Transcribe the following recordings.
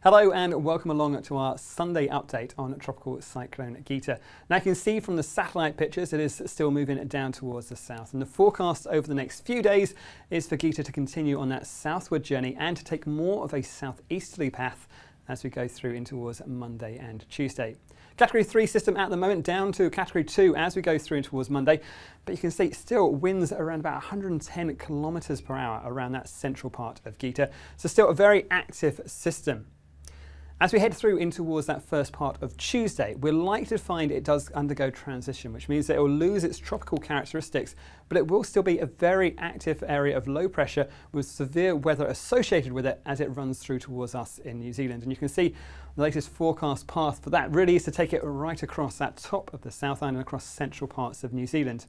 Hello and welcome along to our Sunday update on Tropical Cyclone Gita. Now you can see from the satellite pictures it is still moving down towards the south, and the forecast over the next few days is for Gita to continue on that southward journey and to take more of a southeasterly path as we go through in towards Monday and Tuesday. Category 3 system at the moment down to Category 2 as we go through in towards Monday, but you can see still winds around about 110 kilometers per hour around that central part of Gita, so still a very active system. As we head through in towards that first part of Tuesday, we're likely to find it does undergo transition, which means that it will lose its tropical characteristics, but it will still be a very active area of low pressure with severe weather associated with it as it runs through towards us in New Zealand. And you can see the latest forecast path for that really is to take it right across that top of the South Island and across central parts of New Zealand.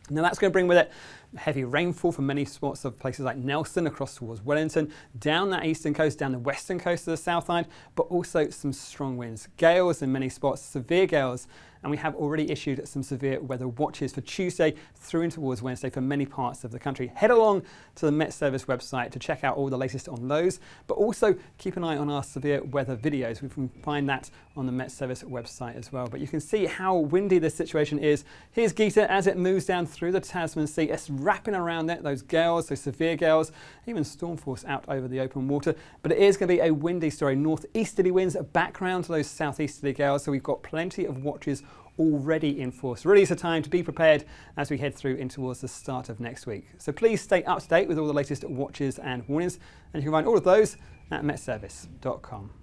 Now that's going to bring with it heavy rainfall for many spots of places like Nelson across towards Wellington, down that eastern coast, down the western coast of the South Island, but also some strong winds. Gales in many spots, severe gales, and we have already issued some severe weather watches for Tuesday through in towards Wednesday for many parts of the country. Head along to the Met Service website to check out all the latest on those, but also keep an eye on our severe weather videos. We can find that on the Met Service website as well. But you can see how windy this situation is. Here's Gita as it moves down through the Tasman Sea. It's wrapping around it, those gales, those severe gales, even storm force out over the open water. But it is going to be a windy story. Northeasterly winds, a background to those southeasterly gales. So we've got plenty of watches already in force. Really is a time to be prepared as we head through in towards the start of next week. So please stay up to date with all the latest watches and warnings, and you can find all of those at metservice.com.